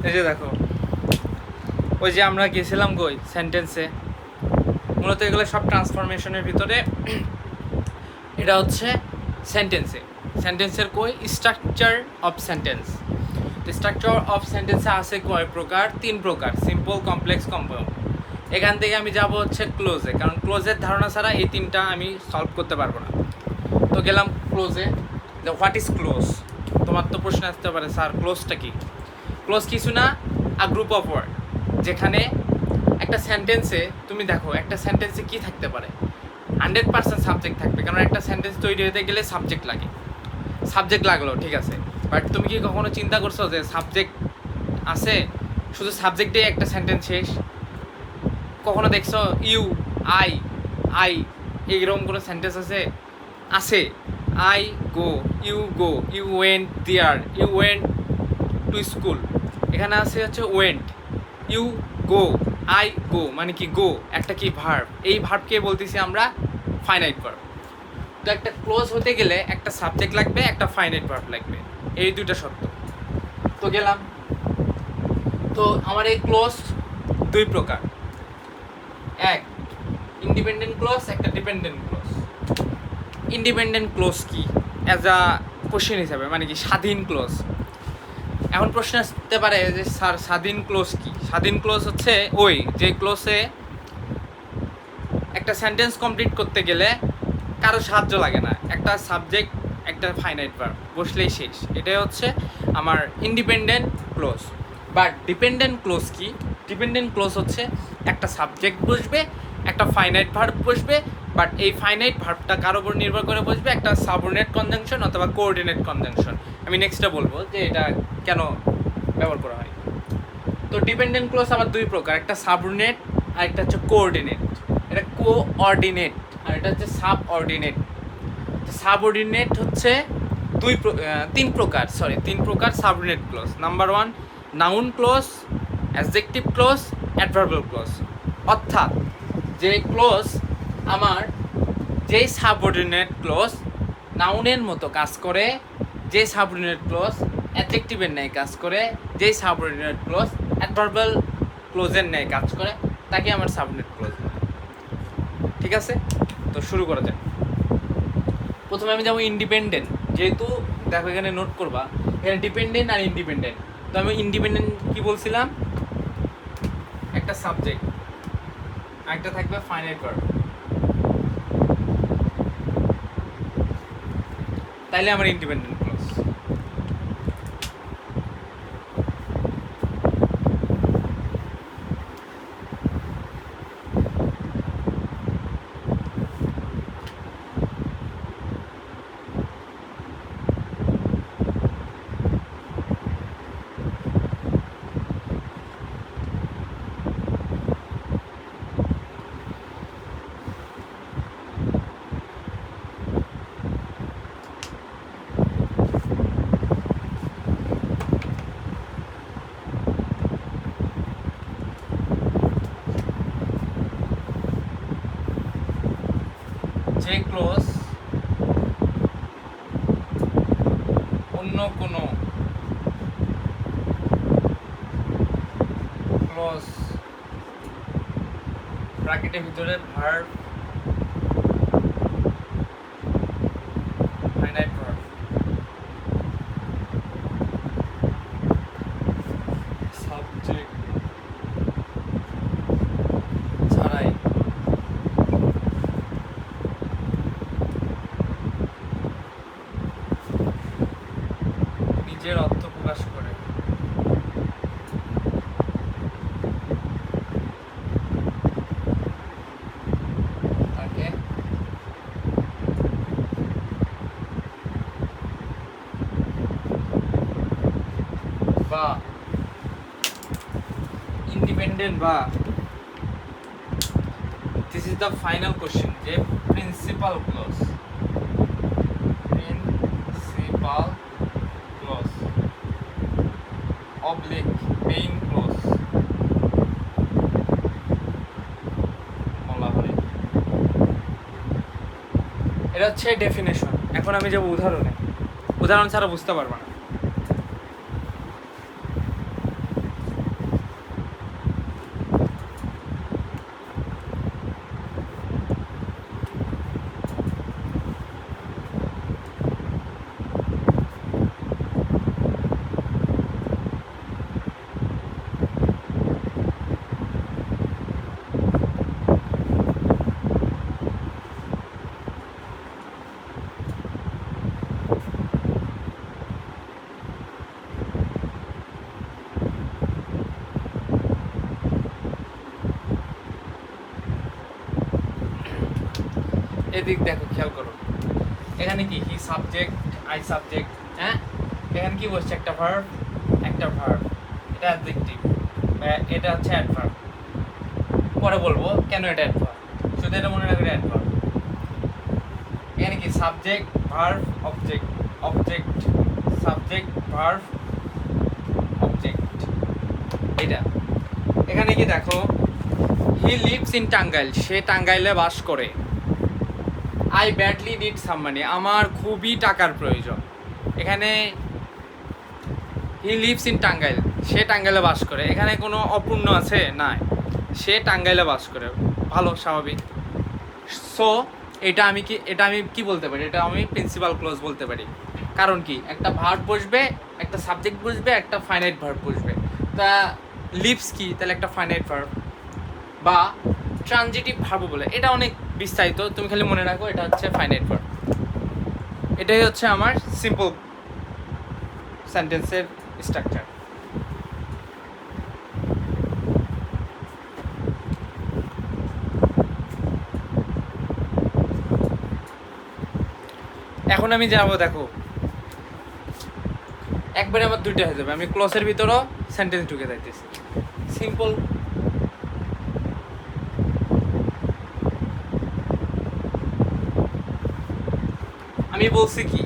এই যে দেখো, ওই যে আমরা গেছিলাম কই সেন্টেন্সে, মূলত এগুলো সব ট্রান্সফরমেশনের ভিতরে। এটা হচ্ছে সেন্টেন্সের কই structure of sentence. Structure of সেন্টেন্সে আছে কয় প্রকার? 3 প্রকার, সিম্পল, কমপ্লেক্স, কম্পাউন্ড। এখান থেকে আমি যাব হচ্ছে ক্লোজে, কারণ ক্লোজের ধারণা ছাড়া এই 3টা আমি সলভ করতে পারবো না। তো গেলাম ক্লোজে। What is close? তোমার তো প্রশ্ন আসতে পারে, স্যার ক্লোজটা কি? ক্লোজ কিছু না, আ গ্রুপ অফ ওয়ার্ড, যেখানে একটা সেন্টেন্সে তুমি দেখো, একটা সেন্টেন্সে কি থাকতে পারে? 100% সাবজেক্ট থাকবে, কারণ একটা সেন্টেন্স তৈরি হতে গেলে সাবজেক্ট লাগে। সাবজেক্ট লাগলো, ঠিক আছে, বাট তুমি কি কখনো চিন্তা করছো যে সাবজেক্ট আছে, শুধু সাবজেক্টে একটা সেন্টেন্স শেষ? কখনো দেখছো ইউ, আই, আই এইরকম কোনো সেন্টেন্স আছে? আছে। I go, you went there, you went to school. এখানে আছে হচ্ছে went, you go, I go, মানে কি গো একটা কি ভার্ব, এই ভার্বকে বলতেছি আমরা ফাইনাইট ভার্ব। তো একটা ক্লোজ হতে গেলে একটা সাবজেক্ট লাগবে, একটা ফাইনাইট ভার্ব লাগবে, এই দুইটা শর্ত। তো গেলাম, তো আমার এই ক্লোজ 2 প্রকার, এক ইন্ডিপেন্ডেন্ট ক্লোজ, একটা ডিপেন্ডেন্ট ক্লোজ। ইন্ডিপেন্ডেন্ট ক্লোজ কি অ্যাজ আ কোশ্চেন হিসাবে, মানে কি স্বাধীন ক্লোজ। এখন প্রশ্ন আসতে পারে যে স্যার স্বাধীন ক্লোজ কি? স্বাধীন ক্লোজ হচ্ছে ওই যে ক্লোজে একটা সেন্টেন্স কমপ্লিট করতে গেলে কারো সাহায্য লাগে না, একটা সাবজেক্ট একটা ফাইনাইট ভার্ব বসলেই শেষ। এটাই হচ্ছে আমার independent close. But dependent close কি? ডিপেন্ডেন্ট ক্লোজ হচ্ছে একটা সাবজেক্ট বসবে, একটা ফাইনাইট ভার্ব বসবে, বাট এই ফাইনাইট ভার্বটা কারোর উপর নির্ভর করে বসবে একটা সাবঅর্ডিনেট কনজাংশন অথবা কোঅর্ডিনেট কনজাংশন। আমি নেক্সটটা বলবো যে এটা কেন ব্যবহার করা হয়। তো ডিপেন্ডেন্ট ক্লোজ আবার 2 প্রকার, একটা সাবঅর্ডিনেট আর একটা হচ্ছে কোঅর্ডিনেট। এটা কোঅর্ডিনেট আর এটা হচ্ছে সাবঅর্ডিনেট। সাবঅর্ডিনেট হচ্ছে 3 প্রকার subordinate clause. Number 1 noun clause, adjective clause, adverbial close. অর্থাৎ যে ক্লোজ আমার, যেই সাবঅর্ডিনেট ক্লোজ নাউনের মতো কাজ করে, যে সাবঅর্ডিনেট ক্লোজ অ্যাডজেক্টিভের ন্যায় কাজ করে, যেই সাবঅর্ডিনেট ক্লোজ অ্যাডভার্বাল ক্লোজের ন্যায় কাজ করে, তাকে আমার সাবঅর্ডিনেট ক্লোজ বলে। ঠিক আছে, তো শুরু করা যাক। প্রথমে আমি যাবো ইন্ডিপেন্ডেন্ট, যেহেতু দেখো এখানে নোট করবা এখানে ডিপেন্ডেন্ট আর ইন্ডিপেন্ডেন্ট। তো আমি ইন্ডিপেন্ডেন্ট কি বলছিলাম? একটা সাবজেক্ট, একটা থাকবে ফাইনাইট ভার্ব, তাইলে আমার ইন্ডিপেন্ডেন্ট ক্লোজ। যে ক্লোজ অন্য কোনো ক্লোজ ব্র্যাকেটের ভিতরে ভার্ব, ফাইনাইট ভার্ব, সাবজেক্ট ছাড়াই নিজের অর্থ প্রকাশ করে, তাকে বা ইন্ডিপেন্ডেন্ট বা, this is the final question, যে principal clause, principal clause oblique main clause বলা হয়। এটা হচ্ছে ডেফিনেশন। এখন আমি যাব উদাহরণে, উদাহরণ ছাড়া বুঝতে পারবো না। এদিক দেখো, খেয়াল করো, এখানে কি হি সাবজেক্ট, আই সাবজেক্ট, হ্যাঁ, এখানে কি বলছে, একটা ভার্ব, একটা ভার্ব, এটা অ্যাডজেক্টিভ, এটা হচ্ছে অ্যাডভার্ব। পরে বলবো কেন এটা অ্যাডভার্ব, শুধু এটা মনে রাখবে অ্যাডভার্ব। এখানে কি subject, verb, object, object, subject, verb, object, এটা। এখানে কি দেখো, হি লিভস ইন টাঙ্গাইল, সে টাঙ্গাইলে বাস করে। আই ব্যাডলি নিড সাম মানি, আমার খুবই টাকার প্রয়োজন। এখানে হি লিভস ইন টাঙ্গাইল, সে টাঙ্গাইলে বাস করে, এখানে কোনো অপূর্ণ আছে না, সে টাঙ্গাইলে বাস করে, ভালো, স্বাভাবিক। সো এটা আমি কি বলতে পারি, এটা আমি প্রিন্সিপাল ক্লজ বলতে পারি। কারণ কি, একটা ভার্ব বসবে, একটা সাবজেক্ট বসবে, একটা ফাইনাইট ভার্ব বসবে। তা লিভস কি, তাহলে একটা ফাইনাইট ভার্ব বা ট্রানজিটিভ ভার্ব বলে, এটা অনেক বিস্তারিত, তুমি খালি মনে রাখো এটা হচ্ছে ফাইনাইট ভার্ব। এটাই হচ্ছে আমার সিম্পল সেন্টেন্সের স্ট্রাকচার। এখন আমি যাবো, দেখো একবারে আমার দুইটা হয়ে যাবে, আমি ক্লসের ভিতরেও সেন্টেন্স ঢুকে যাইতেছি। সিম্পল, আমি বলছি কি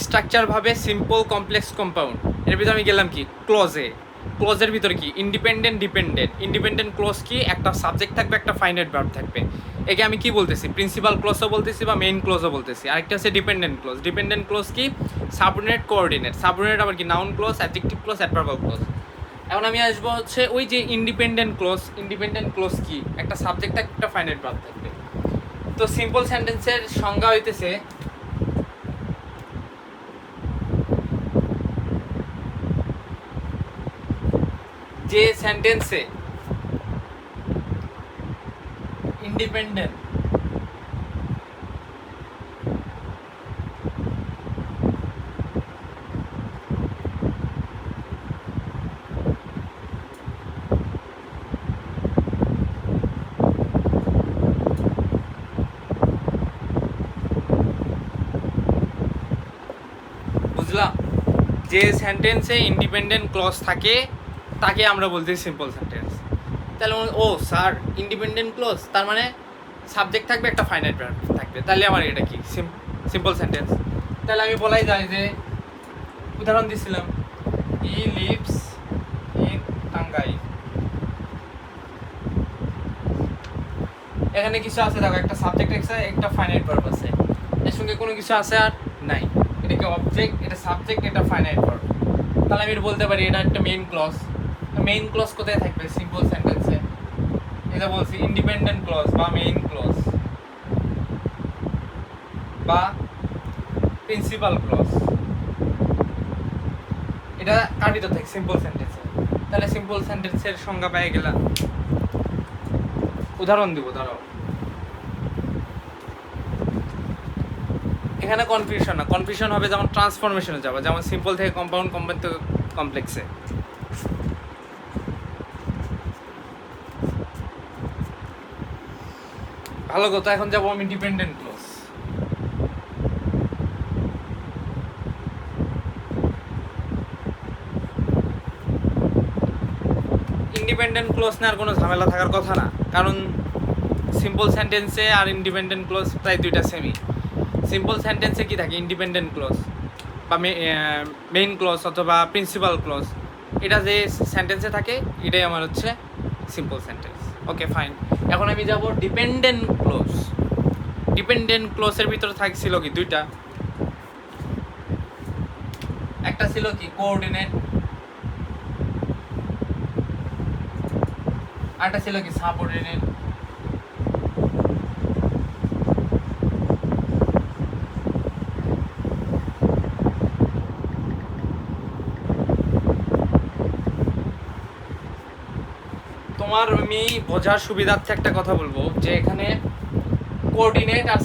স্ট্রাকচার ভাবে সিম্পল, কমপ্লেক্স, কম্পাউন্ড। এর ভিতরে আমি গেলাম কি ক্লজে, ক্লজের ভিতরে কি ইন্ডিপেন্ডেন্ট, ডিপেন্ডেন্ট। ইন্ডিপেন্ডেন্ট ক্লজ কি, একটা সাবজেক্ট থাকবে, একটা ফাইনাইট ভার্ব থাকবে। একে আমি কি বলতেছি, প্রিন্সিপাল ক্লজও বলতেছি বা মেইন ক্লজও বলতেছি। আরেকটা হচ্ছে ডিপেন্ডেন্ট ক্লজ। ডিপেন্ডেন্ট ক্লজ কি, সাবঅর্ডিনেট, কোঅর্ডিনেট। সাবঅর্ডিনেট আবার কি noun clause, adjective clause, adverbial clause. এখন আমি আসবো হচ্ছে ওই যে ইন্ডিপেন্ডেন্ট ক্লজ। ইন্ডিপেন্ডেন্ট ক্লজ কি, একটা সাবজেক্ট থাকবে, একটা ফাইনাইট ভার্ব থাকবে। তো সিম্পল সেন্টেন্সের সংজ্ঞা হইতেছে যে সেন্টেন্সে ইন্ডিপেন্ডেন্ট বুঝলাম, যে সেন্টেন্সে ইন্ডিপেন্ডেন্ট ক্লজ থাকে তাকে আমরা বলতেছি সিম্পল সেন্টেন্স। তাহলে ও স্যার ইন্ডিপেন্ডেন্ট ক্লজ তার মানে সাবজেক্ট থাকবে, একটা ফাইনাইট ভার্ব থাকবে, তাহলে আমার এটা কি সিম্পল সেন্টেন্স। তাহলে আমি বলাই যায় যে উদাহরণ দিছিলাম, হি লিভস ইন টাঙ্গাইল। এখানে কিছু আছে, দেখো একটা সাবজেক্ট আছে, একটা ফাইনাইট ভার্ব আছে, এর সঙ্গে কোনো কিছু আছে আর নাই। এটা কি অবজেক্ট, এটা সাবজেক্ট, এটা ফাইনাইট ভার্ব। তাহলে আমি বলতে পারি এটা একটা মেইন ক্লজ। মেইন ক্লজ কোথায় থাকবে, সিম্পল সেন্টেন্সে। এটা বলছি ইন্ডিপেন্ডেন্ট ক্লজ বা মেইন ক্লজ বা প্রিন্সিপাল ক্লজ, এটা কার ভিতর থাকে, সিম্পল সেন্টেন্সে। তাহলে সিম্পল সেন্টেন্সের সংজ্ঞা পেয়ে গেলাম। উদাহরণ দিব, ধরো এখানে কনফিউশন না, কনফিউশন হবে যেমন ট্রান্সফরমেশনে যাবে, যেমন সিম্পল থেকে কম্পাউন্ড, কম্পাউন্ড থেকে কমপ্লেক্সে। ভালো কথা, এখন যাবো আমি ডিপেন্ডেন্ট ক্লজ। ইন্ডিপেন্ডেন্ট ক্লজ নেওয়ার কোনো ঝামেলা থাকার কথা না, কারণ সিম্পল সেন্টেন্সে আর ইন্ডিপেন্ডেন্ট ক্লজ প্রায় দুইটা সেমই। সিম্পল সেন্টেন্সে কি থাকে, ইন্ডিপেন্ডেন্ট ক্লজ বা মেইন ক্লজ অথবা প্রিন্সিপাল ক্লজ, এটা যে সেন্টেন্সে থাকে এটাই আমার হচ্ছে সিম্পল সেন্টেন্স। ওকে ফাইন, এখন আমি যাব ডিপেন্ডেন্ট ক্লজ। ডিপেন্ডেন্ট ক্লজের ভিতরে থাকছিল কি দুইটা, একটা ছিল কি কোঅর্ডিনেট, আরেকটা ছিল কি সাবঅর্ডিনেট। তোমার আমি বোঝার সুবিধার্থে একটা কথা বলবো যে এখানে কোঅর্ডিনেট আর